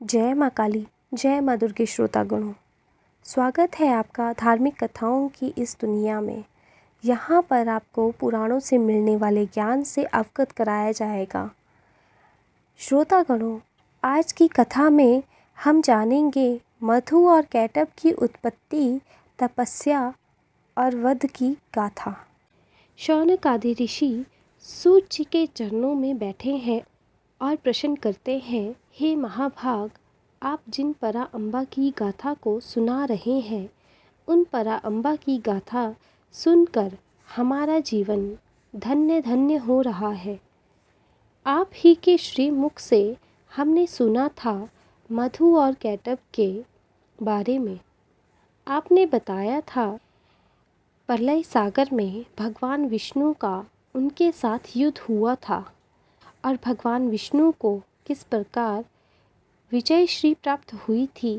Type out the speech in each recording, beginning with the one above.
जय माँ काली, जय माँ दुर्गे श्रोतागणों। स्वागत है आपका धार्मिक कथाओं की इस दुनिया में। यहाँ पर आपको पुराणों से मिलने वाले ज्ञान से अवगत कराया जाएगा। श्रोतागणों, आज की कथा में हम जानेंगे मधु और कैटभ की उत्पत्ति, तपस्या और वध की गाथा। शौनक आदि ऋषि सूत जी के चरणों में बैठे हैं और प्रश्न करते हैं, हे महाभाग, आप जिन परा अम्बा की गाथा को सुना रहे हैं, उन परा अम्बा की गाथा सुनकर हमारा जीवन धन्य धन्य हो रहा है। आप ही के श्री मुख से हमने सुना था मधु और कैटभ के बारे में। आपने बताया था प्रलय सागर में भगवान विष्णु का उनके साथ युद्ध हुआ था और भगवान विष्णु को किस प्रकार विजय श्री प्राप्त हुई थी।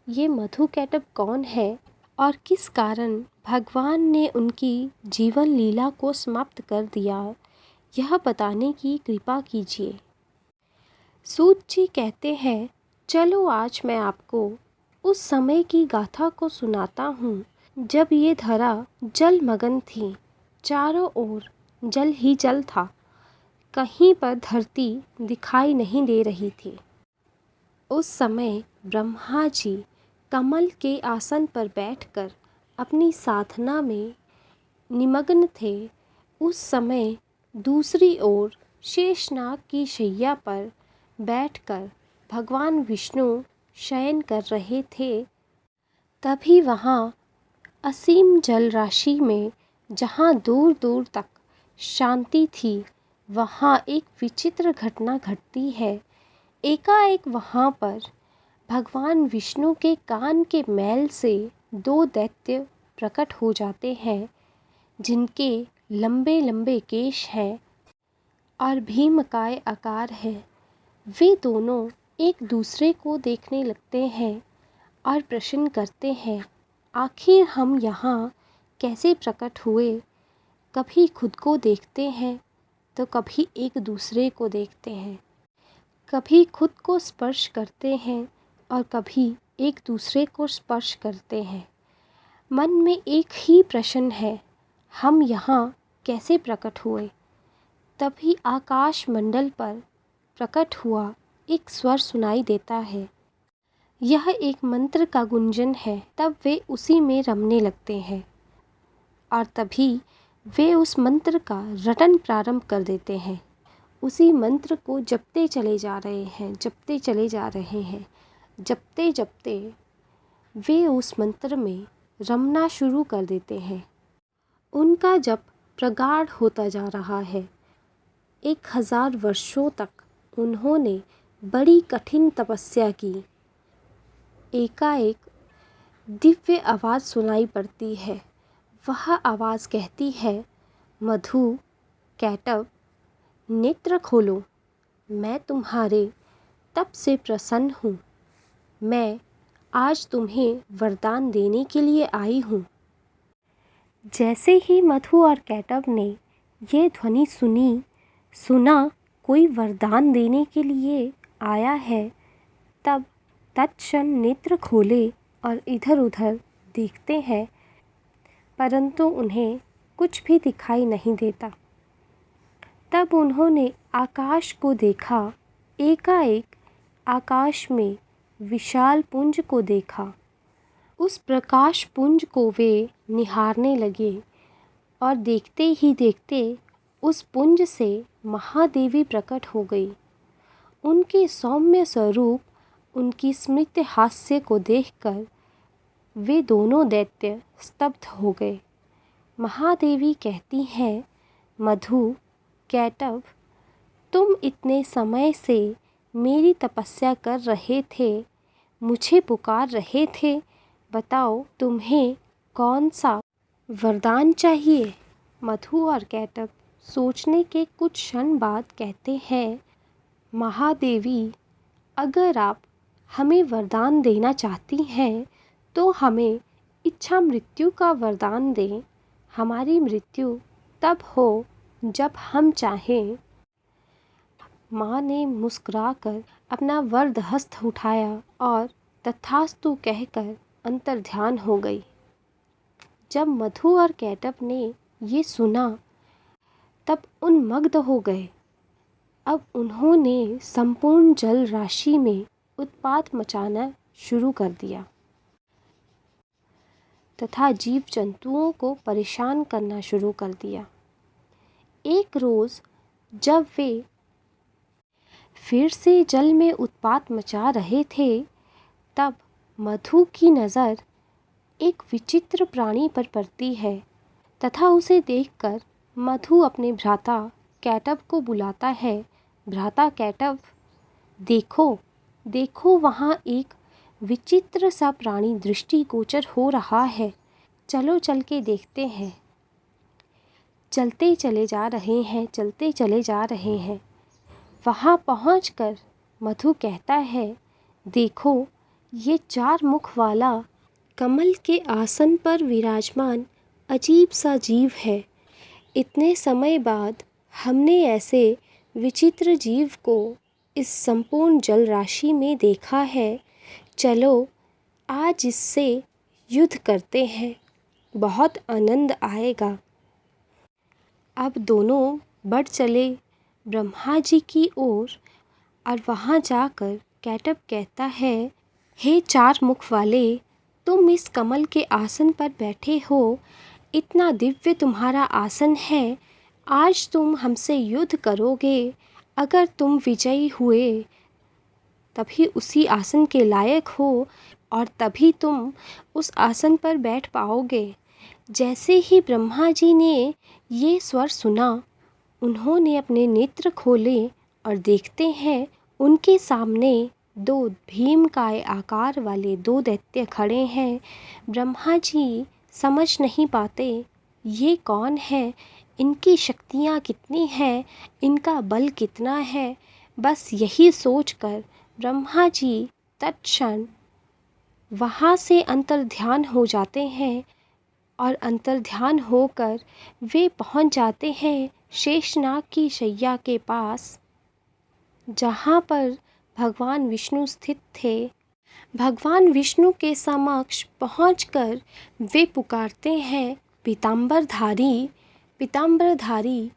ये मधु कैटभ कौन है और किस कारण भगवान ने उनकी जीवन लीला को समाप्त कर दिया, यह बताने की कृपा कीजिए। सूत जी कहते हैं, चलो आज मैं आपको उस समय की गाथा को सुनाता हूँ जब ये धरा जलमग्न थी। चारों ओर जल ही जल था, कहीं पर धरती दिखाई नहीं दे रही थी। उस समय ब्रह्मा जी कमल के आसन पर बैठकर अपनी साधना में निमग्न थे। उस समय दूसरी ओर शेषनाग की शैया पर बैठकर भगवान विष्णु शयन कर रहे थे। तभी वहाँ असीम जल राशि में, जहाँ दूर दूर तक शांति थी, वहाँ एक विचित्र घटना घटती है। एकाएक वहाँ पर भगवान विष्णु के कान के मैल से दो दैत्य प्रकट हो जाते हैं, जिनके लंबे लंबे केश हैं और भीमकाय आकार है। वे दोनों एक दूसरे को देखने लगते हैं और प्रश्न करते हैं, आखिर हम यहाँ कैसे प्रकट हुए। कभी खुद को देखते हैं तो कभी एक दूसरे को देखते हैं, कभी खुद को स्पर्श करते हैं और कभी एक दूसरे को स्पर्श करते हैं। मन में एक ही प्रश्न है, हम यहाँ कैसे प्रकट हुए। तभी आकाश मंडल पर प्रकट हुआ एक स्वर सुनाई देता है। यह एक मंत्र का गुंजन है। तब वे उसी में रमने लगते हैं और तभी वे उस मंत्र का रटन प्रारंभ कर देते हैं। उसी मंत्र को जपते चले जा रहे हैं, जपते चले जा रहे हैं। जपते जपते वे उस मंत्र में रमना शुरू कर देते हैं। उनका जप प्रगाढ़ होता जा रहा है। 1000 वर्षों तक उन्होंने बड़ी कठिन तपस्या की। एकाएक दिव्य आवाज़ सुनाई पड़ती है। वह आवाज़ कहती है, मधु, कैटभ, नेत्र खोलो, मैं तुम्हारे तप से प्रसन्न हूँ। मैं आज तुम्हें वरदान देने के लिए आई हूँ। जैसे ही मधु और कैटभ ने ये ध्वनि सुना कोई वरदान देने के लिए आया है, तब तत्क्षण नेत्र खोले और इधर उधर देखते हैं, परंतु उन्हें कुछ भी दिखाई नहीं देता। तब उन्होंने आकाश को देखा। एकाएक आकाश में विशाल पुंज को देखा। उस प्रकाश पुंज को वे निहारने लगे और देखते ही देखते उस पुंज से महादेवी प्रकट हो गई। उनके सौम्य स्वरूप, उनकी स्मित हास्य को देखकर वे दोनों दैत्य स्तब्ध हो गए। महादेवी कहती हैं, मधु, कैटभ, तुम इतने समय से मेरी तपस्या कर रहे थे, मुझे पुकार रहे थे। बताओ तुम्हें कौन सा वरदान चाहिए। मधु और कैटभ सोचने के कुछ क्षण बाद कहते हैं, महादेवी, अगर आप हमें वरदान देना चाहती हैं तो हमें इच्छा मृत्यु का वरदान दें। हमारी मृत्यु तब हो जब हम चाहें। माँ ने मुस्कुराकर अपना वरद हस्त उठाया और तथास्तु कहकर अंतर्ध्यान हो गई। जब मधु और कैटब ने ये सुना तब उन्मग्न हो गए। अब उन्होंने संपूर्ण जल राशि में उत्पात मचाना शुरू कर दिया तथा जीव जंतुओं को परेशान करना शुरू कर दिया। एक रोज़ जब वे फिर से जल में उत्पात मचा रहे थे तब मधु की नज़र एक विचित्र प्राणी पर पड़ती है तथा उसे देखकर मधु अपने भ्राता कैटब को बुलाता है। भ्राता कैटब, देखो देखो, वहाँ एक विचित्र सा प्राणी दृष्टिगोचर हो रहा है, चलो चल के देखते हैं। चलते चले जा रहे हैं। वहाँ पहुंचकर मधु कहता है, देखो ये 4 मुख वाला कमल के आसन पर विराजमान अजीब सा जीव है। इतने समय बाद हमने ऐसे विचित्र जीव को इस संपूर्ण जल राशि में देखा है। चलो आज इससे युद्ध करते हैं, बहुत आनंद आएगा। अब दोनों बढ़ चले ब्रह्मा जी की ओर और वहाँ जाकर कैटब कहता है, हे 4 मुख वाले, तुम इस कमल के आसन पर बैठे हो, इतना दिव्य तुम्हारा आसन है। आज तुम हमसे युद्ध करोगे। अगर तुम विजयी हुए तभी उसी आसन के लायक हो और तभी तुम उस आसन पर बैठ पाओगे। जैसे ही ब्रह्मा जी ने ये स्वर सुना, उन्होंने अपने नेत्र खोले और देखते हैं उनके सामने 2 भीमकाय आकार वाले 2 दैत्य खड़े हैं। ब्रह्मा जी समझ नहीं पाते ये कौन है, इनकी शक्तियाँ कितनी हैं, इनका बल कितना है। बस यही सोचकर ब्रह्मा जी तत्क्षण वहाँ से अंतर्ध्यान हो जाते हैं और अंतर्ध्यान होकर वे पहुँच जाते हैं शेषनाग की शैया के पास, जहाँ पर भगवान विष्णु स्थित थे। भगवान विष्णु के समक्ष पहुंचकर वे पुकारते हैं, पीतांबरधारी, पीतांबरधारी,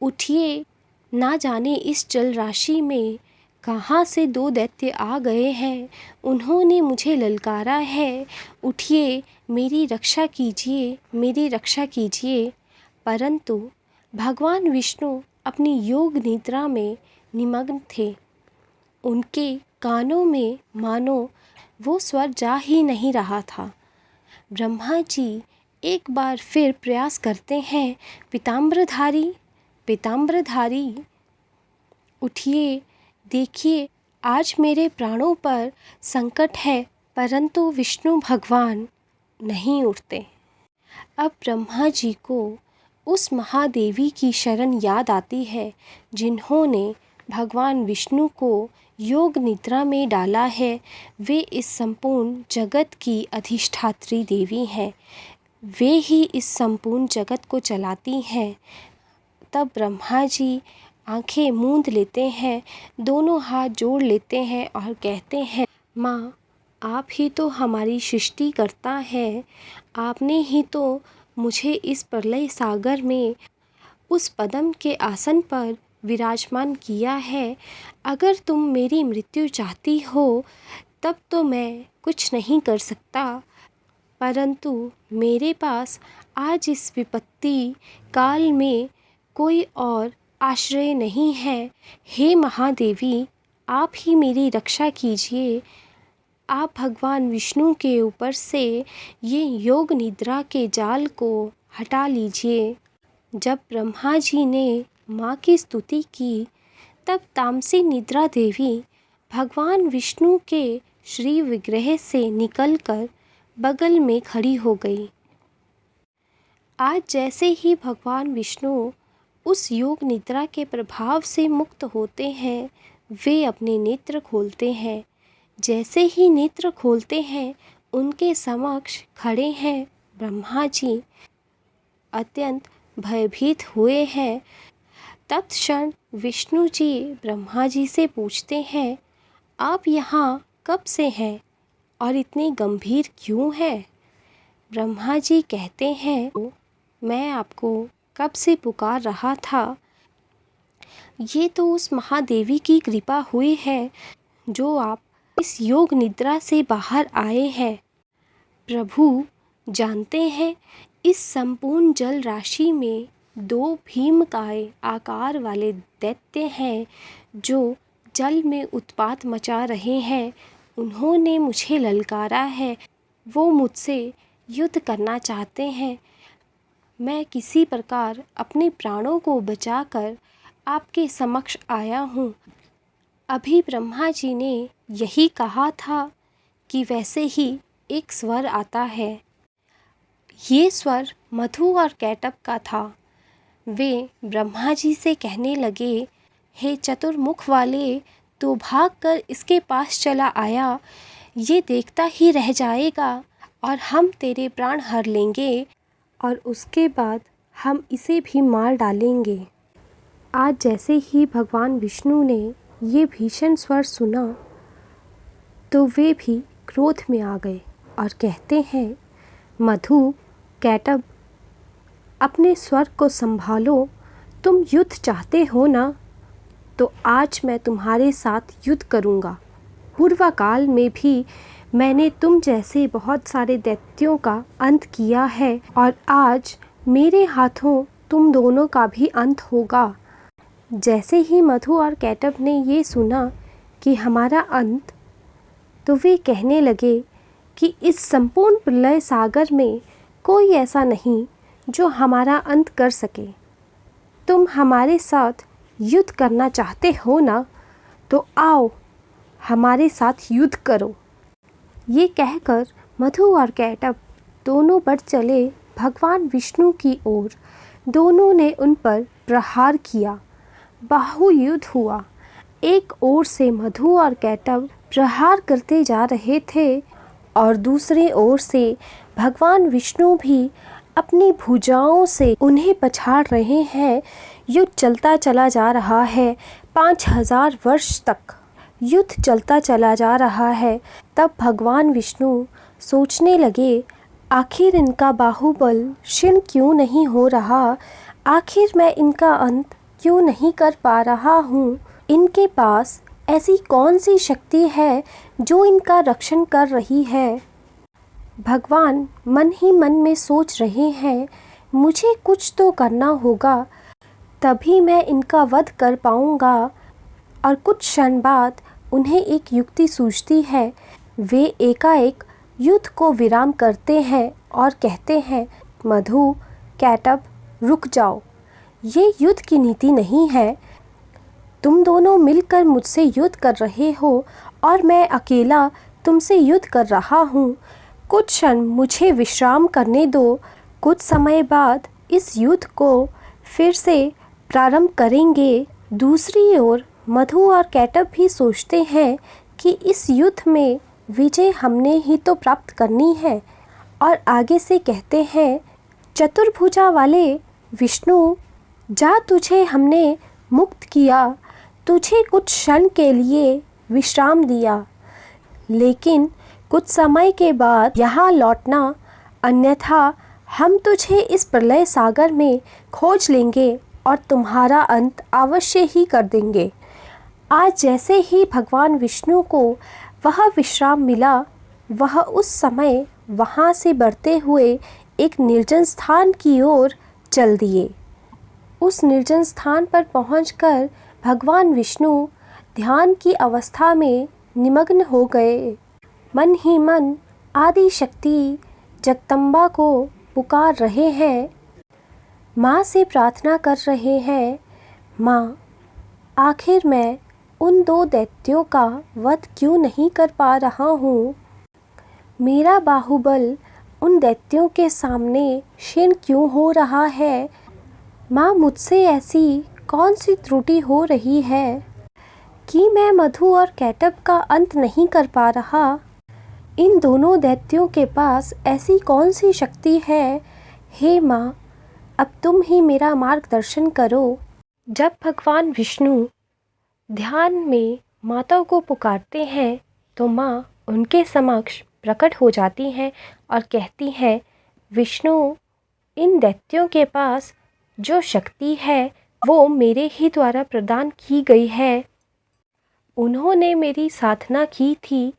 उठिए। ना जाने इस जल राशि में कहाँ से 2 दैत्य आ गए हैं, उन्होंने मुझे ललकारा है। उठिए, मेरी रक्षा कीजिए, मेरी रक्षा कीजिए। परंतु भगवान विष्णु अपनी योग निद्रा में निमग्न थे। उनके कानों में मानो वो स्वर जा ही नहीं रहा था। ब्रह्मा जी एक बार फिर प्रयास करते हैं, पीतांबरधारी, पीतांबरधारी, उठिए। देखिए आज मेरे प्राणों पर संकट है, परंतु विष्णु भगवान नहीं उठते। अब ब्रह्मा जी को उस महादेवी की शरण याद आती है जिन्होंने भगवान विष्णु को योग निद्रा में डाला है। वे इस संपूर्ण जगत की अधिष्ठात्री देवी हैं, वे ही इस संपूर्ण जगत को चलाती हैं। तब ब्रह्मा जी आंखें मूंद लेते हैं, दोनों हाथ जोड़ लेते हैं और कहते हैं, माँ आप ही तो हमारी सृष्टि करता है, आपने ही तो मुझे इस प्रलय सागर में उस पद्म के आसन पर विराजमान किया है। अगर तुम मेरी मृत्यु चाहती हो तब तो मैं कुछ नहीं कर सकता, परंतु मेरे पास आज इस विपत्ति काल में कोई और आश्रय नहीं है। हे महादेवी, आप ही मेरी रक्षा कीजिए। आप भगवान विष्णु के ऊपर से ये योग निद्रा के जाल को हटा लीजिए। जब ब्रह्मा जी ने माँ की स्तुति की तब तामसी निद्रा देवी भगवान विष्णु के श्री विग्रह से निकलकर बगल में खड़ी हो गई। आज जैसे ही भगवान विष्णु उस योग निद्रा के प्रभाव से मुक्त होते हैं, वे अपने नेत्र खोलते हैं। जैसे ही नेत्र खोलते हैं, उनके समक्ष खड़े हैं ब्रह्मा जी। अत्यंत भयभीत हुए हैं तत्क्षण विष्णु जी ब्रह्मा जी से पूछते हैं, आप यहाँ कब से हैं और इतने गंभीर क्यों हैं? ब्रह्मा जी कहते हैं, मैं आपको कब से पुकार रहा था। ये तो उस महादेवी की कृपा हुई है जो आप इस योग निद्रा से बाहर आए हैं। प्रभु जानते हैं, इस संपूर्ण जल राशि में 2 भीमकाय आकार वाले दैत्य हैं जो जल में उत्पात मचा रहे हैं। उन्होंने मुझे ललकारा है, वो मुझसे युद्ध करना चाहते हैं। मैं किसी प्रकार अपने प्राणों को बचाकर आपके समक्ष आया हूँ। अभी ब्रह्मा जी ने यही कहा था कि वैसे ही एक स्वर आता है। ये स्वर मधु और कैटब का था। वे ब्रह्मा जी से कहने लगे, हे चतुर्मुख वाले, तो भागकर इसके पास चला आया। ये देखता ही रह जाएगा और हम तेरे प्राण हर लेंगे और उसके बाद हम इसे भी मार डालेंगे। आज जैसे ही भगवान विष्णु ने ये भीषण स्वर सुना तो वे भी क्रोध में आ गए और कहते हैं, मधु, कैटब, अपने स्वर को संभालो। तुम युद्ध चाहते हो ना, तो आज मैं तुम्हारे साथ युद्ध करूँगा। पूर्वकाल में भी मैंने तुम जैसे बहुत सारे दैत्यों का अंत किया है और आज मेरे हाथों तुम दोनों का भी अंत होगा। जैसे ही मधु और कैटब ने ये सुना कि हमारा अंत, तो वे कहने लगे कि इस संपूर्ण प्रलय सागर में कोई ऐसा नहीं जो हमारा अंत कर सके। तुम हमारे साथ युद्ध करना चाहते हो ना, तो आओ हमारे साथ युद्ध करो। ये कहकर मधु और कैटब दोनों बढ़ चले भगवान विष्णु की ओर। दोनों ने उन पर प्रहार किया। बाहुयुद्ध हुआ। एक ओर से मधु और कैटब प्रहार करते जा रहे थे और दूसरे ओर से भगवान विष्णु भी अपनी भुजाओं से उन्हें पछाड़ रहे हैं। युद्ध चलता चला जा रहा है। 5000 वर्ष तक युद्ध चलता चला जा रहा है। तब भगवान विष्णु सोचने लगे, आखिर इनका बाहुबल क्षीण क्यों नहीं हो रहा? आखिर मैं इनका अंत क्यों नहीं कर पा रहा हूँ? इनके पास ऐसी कौन सी शक्ति है जो इनका रक्षण कर रही है? भगवान मन ही मन में सोच रहे हैं, मुझे कुछ तो करना होगा, तभी मैं इनका वध कर पाऊँगा। और कुछ क्षण बाद उन्हें एक युक्ति सूझती है। वे एकाएक युद्ध को विराम करते हैं और कहते हैं, मधु, कैटब, रुक जाओ। ये युद्ध की नीति नहीं है। तुम दोनों मिलकर मुझसे युद्ध कर रहे हो और मैं अकेला तुमसे युद्ध कर रहा हूँ। कुछ क्षण मुझे विश्राम करने दो। कुछ समय बाद इस युद्ध को फिर से प्रारंभ करेंगे। दूसरी ओर मधु और कैटब भी सोचते हैं कि इस युद्ध में विजय हमने ही तो प्राप्त करनी है और आगे से कहते हैं, चतुर्भुजा वाले विष्णु, जा, तुझे हमने मुक्त किया, तुझे कुछ क्षण के लिए विश्राम दिया, लेकिन कुछ समय के बाद यहाँ लौटना, अन्यथा हम तुझे इस प्रलय सागर में खोज लेंगे और तुम्हारा अंत अवश्य ही कर देंगे। आज जैसे ही भगवान विष्णु को वह विश्राम मिला, वह उस समय वहाँ से बढ़ते हुए एक निर्जन स्थान की ओर चल दिए। उस निर्जन स्थान पर पहुंचकर भगवान विष्णु ध्यान की अवस्था में निमग्न हो गए। मन ही मन आदि शक्ति जगदम्बा को पुकार रहे हैं, माँ से प्रार्थना कर रहे हैं, माँ, आखिर मैं उन 2 दैत्यों का वध क्यों नहीं कर पा रहा हूँ? मेरा बाहुबल उन दैत्यों के सामने क्षीण क्यों हो रहा है? माँ, मुझसे ऐसी कौन सी त्रुटि हो रही है कि मैं मधु और कैटब का अंत नहीं कर पा रहा? इन दोनों दैत्यों के पास ऐसी कौन सी शक्ति है? हे माँ, अब तुम ही मेरा मार्गदर्शन करो। जब भगवान विष्णु ध्यान में माता को पुकारते हैं तो माँ उनके समक्ष प्रकट हो जाती हैं और कहती हैं, विष्णु, इन दैत्यों के पास जो शक्ति है वो मेरे ही द्वारा प्रदान की गई है। उन्होंने मेरी साधना की थी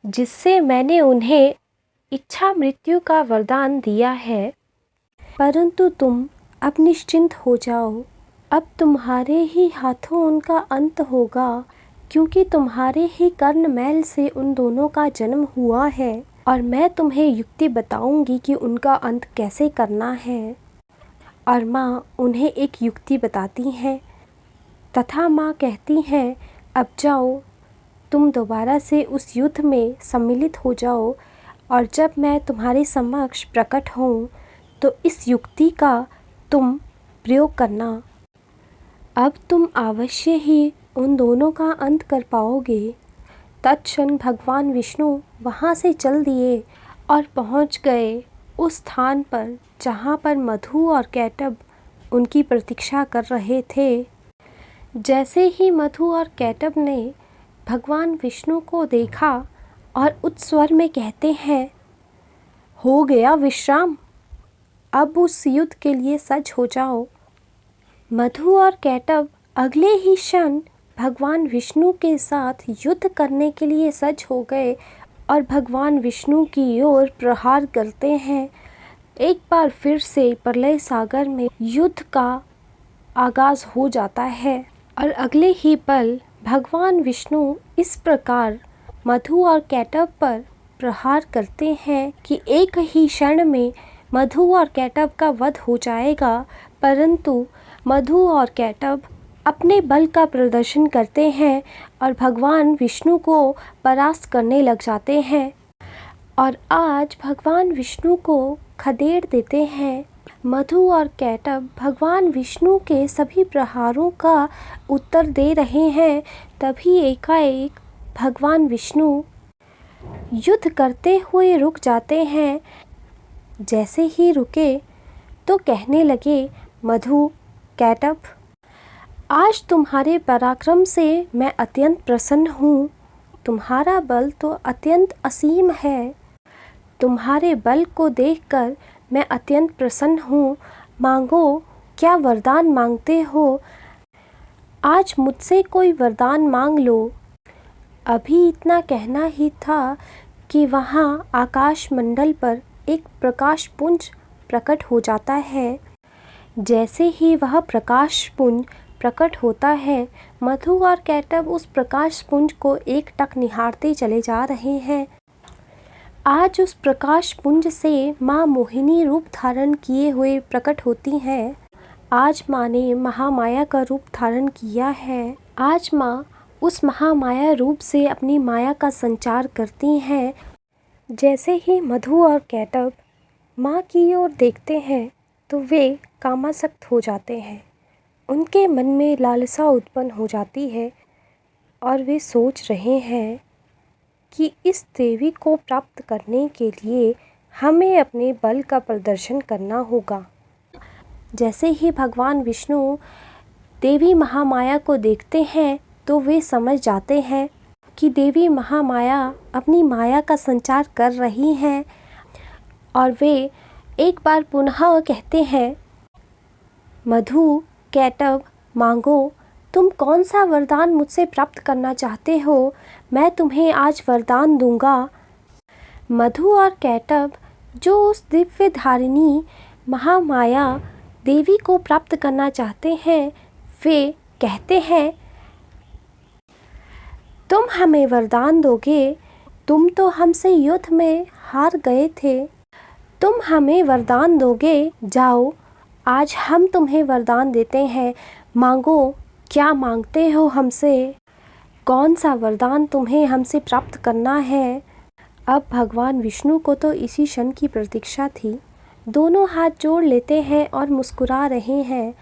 जिससे मैंने उन्हें इच्छा मृत्यु का वरदान दिया है। परंतु तुम अब निश्चिंत हो जाओ, अब तुम्हारे ही हाथों उनका अंत होगा, क्योंकि तुम्हारे ही कर्ण मैल से उन दोनों का जन्म हुआ है और मैं तुम्हें युक्ति बताऊंगी कि उनका अंत कैसे करना है। और माँ उन्हें एक युक्ति बताती हैं तथा माँ कहती हैं, अब जाओ, तुम दोबारा से उस युद्ध में सम्मिलित हो जाओ और जब मैं तुम्हारे समक्ष प्रकट हूँ तो इस युक्ति का तुम प्रयोग करना। अब तुम अवश्य ही उन दोनों का अंत कर पाओगे। तत्क्षण भगवान विष्णु वहाँ से चल दिए और पहुँच गए उस स्थान पर जहाँ पर मधु और कैटब उनकी प्रतीक्षा कर रहे थे। जैसे ही मधु और कैटब ने भगवान विष्णु को देखा और उच्च स्वर में कहते हैं, हो गया विश्राम, अब उस युद्ध के लिए सज्ज हो जाओ। मधु और कैटब अगले ही क्षण भगवान विष्णु के साथ युद्ध करने के लिए सज्ज हो गए और भगवान विष्णु की ओर प्रहार करते हैं। एक बार फिर से प्रलय सागर में युद्ध का आगाज हो जाता है और अगले ही पल भगवान विष्णु इस प्रकार मधु और कैटब पर प्रहार करते हैं कि एक ही क्षण में मधु और कैटब का वध हो जाएगा। परंतु मधु और कैटब अपने बल का प्रदर्शन करते हैं और भगवान विष्णु को परास्त करने लग जाते हैं और आज भगवान विष्णु को खदेड़ देते हैं। मधु और कैटब भगवान विष्णु के सभी प्रहारों का उत्तर दे रहे हैं। तभी एकाएक भगवान विष्णु युद्ध करते हुए रुक जाते हैं। जैसे ही रुके तो कहने लगे, मधु, कैटब, आज तुम्हारे पराक्रम से मैं अत्यंत प्रसन्न हूँ। तुम्हारा बल तो अत्यंत असीम है। तुम्हारे बल को देखकर मैं अत्यंत प्रसन्न हूँ। मांगो, क्या वरदान मांगते हो? आज मुझसे कोई वरदान मांग लो। अभी इतना कहना ही था कि वहाँ आकाश मंडल पर एक प्रकाश पुंज प्रकट हो जाता है। जैसे ही वह प्रकाश पुंज प्रकट होता है, मधु और कैटब उस प्रकाश पुंज को एकटक निहारते चले जा रहे हैं। आज उस प्रकाश पुंज से माँ मोहिनी रूप धारण किए हुए प्रकट होती हैं। आज माँ ने महामाया का रूप धारण किया है। आज माँ उस महामाया रूप से अपनी माया का संचार करती हैं। जैसे ही मधु और कैटब माँ की ओर देखते हैं तो वे कामासक्त हो जाते हैं। उनके मन में लालसा उत्पन्न हो जाती है और वे सोच रहे हैं कि इस देवी को प्राप्त करने के लिए हमें अपने बल का प्रदर्शन करना होगा। जैसे ही भगवान विष्णु देवी महामाया को देखते हैं तो वे समझ जाते हैं कि देवी महामाया अपनी माया का संचार कर रही हैं और वे एक बार पुनः कहते हैं, मधु, कैटब, मांगो, तुम कौन सा वरदान मुझसे प्राप्त करना चाहते हो? मैं तुम्हें आज वरदान दूंगा। मधु और कैटब जो उस दिव्य धारिणी महामाया देवी को प्राप्त करना चाहते हैं, वे कहते हैं, तुम हमें वरदान दोगे? तुम तो हमसे युद्ध में हार गए थे। तुम हमें वरदान दोगे? जाओ, आज हम तुम्हें वरदान देते हैं। मांगो, क्या मांगते हो हमसे? कौन सा वरदान तुम्हें हमसे प्राप्त करना है? अब भगवान विष्णु को तो इसी क्षण की प्रतीक्षा थी। दोनों हाथ जोड़ लेते हैं और मुस्कुरा रहे हैं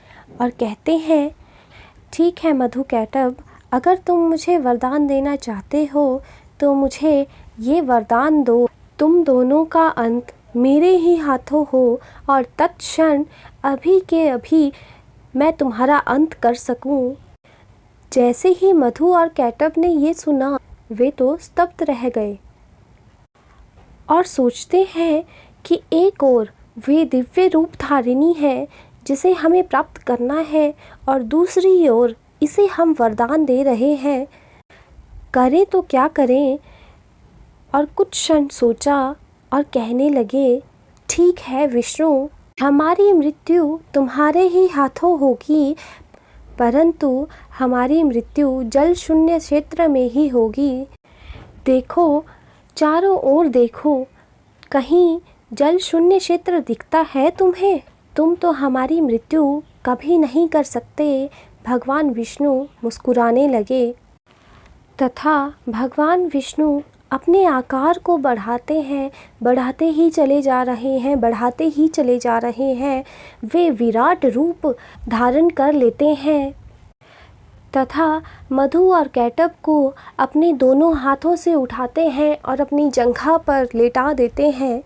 और कहते हैं, ठीक है मधु, कैटब, अगर तुम मुझे वरदान देना चाहते हो तो मुझे ये वरदान दो, तुम दोनों का अंत मेरे ही हाथों हो और तत्क्षण अभी के अभी मैं तुम्हारा अंत कर सकूं। जैसे ही मधु और कैटब ने ये सुना, वे तो स्तब्ध रह गए और सोचते हैं कि एक ओर वे दिव्य रूप धारिणी है जिसे हमें प्राप्त करना है, और दूसरी ओर इसे हम वरदान दे रहे हैं, करें तो क्या करें। और कुछ क्षण सोचा और कहने लगे, ठीक है विष्णु, हमारी मृत्यु तुम्हारे ही हाथों होगी, परंतु हमारी मृत्यु जल शून्य क्षेत्र में ही होगी। देखो, चारों ओर देखो, कहीं जल शून्य क्षेत्र दिखता है तुम्हें? तुम तो हमारी मृत्यु कभी नहीं कर सकते। भगवान विष्णु मुस्कुराने लगे तथा भगवान विष्णु अपने आकार को बढ़ाते हैं, बढ़ाते ही चले जा रहे हैं, बढ़ाते ही चले जा रहे हैं। वे विराट रूप धारण कर लेते हैं तथा मधु और कैटब को अपने दोनों हाथों से उठाते हैं और अपनी जंघा पर लेटा देते हैं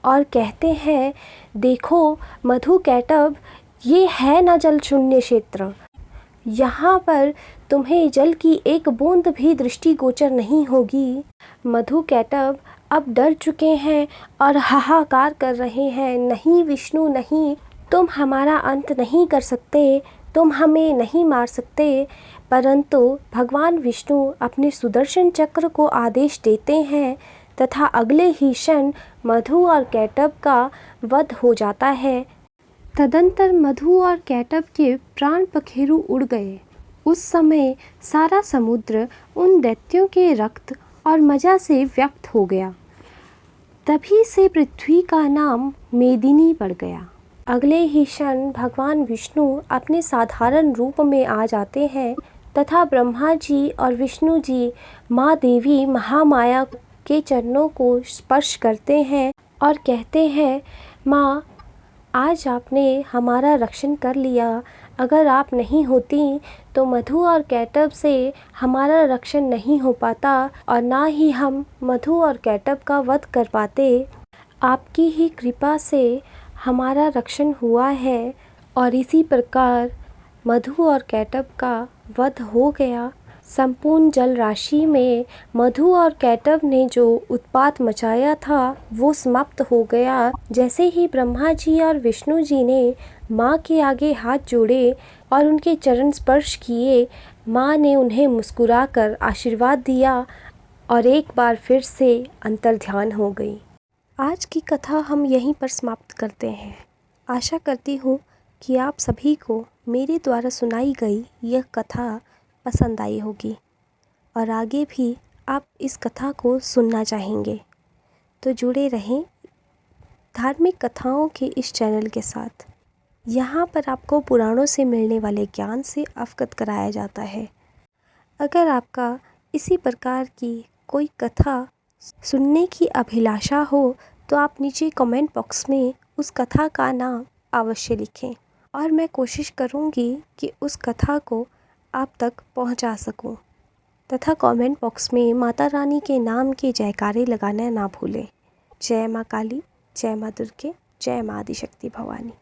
और कहते हैं, देखो मधु कैटब, ये है ना जल शून्य क्षेत्र। यहाँ पर तुम्हें जल की एक बूंद भी दृष्टिगोचर नहीं होगी। मधु कैटब अब डर चुके हैं और हाहाकार कर रहे हैं, नहीं विष्णु नहीं, तुम हमारा अंत नहीं कर सकते, तुम हमें नहीं मार सकते। परंतु भगवान विष्णु अपने सुदर्शन चक्र को आदेश देते हैं तथा अगले ही क्षण मधु और कैटब का वध हो जाता है। तदंतर मधु और कैटब के प्राण पखेरु उड़ गए। उस समय सारा समुद्र उन दैत्यों के रक्त और मजा से व्यक्त हो गया। तभी से पृथ्वी का नाम मेदिनी पड़ गया। अगले ही क्षण भगवान विष्णु अपने साधारण रूप में आ जाते हैं तथा ब्रह्मा जी और विष्णु जी माँ देवी महामाया के चरणों को स्पर्श करते हैं और कहते हैं, माँ, आज आपने हमारा रक्षण कर लिया। अगर आप नहीं होती तो मधु और कैटब से हमारा रक्षण नहीं हो पाता और ना ही हम मधु और कैटब का वध कर पाते। आपकी ही कृपा से हमारा रक्षण हुआ है और इसी प्रकार मधु और कैटब का वध हो गया। संपूर्ण जल राशि में मधु और कैटब ने जो उत्पात मचाया था वो समाप्त हो गया। जैसे ही ब्रह्मा जी और विष्णु जी ने माँ के आगे हाथ जोड़े और उनके चरण स्पर्श किए, माँ ने उन्हें मुस्कुराकर आशीर्वाद दिया और एक बार फिर से अंतर्ध्यान हो गई। आज की कथा हम यहीं पर समाप्त करते हैं। आशा करती हूँ कि आप सभी को मेरे द्वारा सुनाई गई यह कथा पसंद आई होगी और आगे भी आप इस कथा को सुनना चाहेंगे। तो जुड़े रहें धार्मिक कथाओं के इस चैनल के साथ। यहाँ पर आपको पुराणों से मिलने वाले ज्ञान से अवगत कराया जाता है। अगर आपका इसी प्रकार की कोई कथा सुनने की अभिलाषा हो तो आप नीचे कमेंट बॉक्स में उस कथा का नाम अवश्य लिखें और मैं कोशिश करूँगी कि उस कथा को आप तक पहुंचा सकूं। तथा कमेंट बॉक्स में माता रानी के नाम के जयकारे लगाना ना भूलें। जय माँ काली, जय माँ दुर्गे, जय माँ आदिशक्ति भवानी।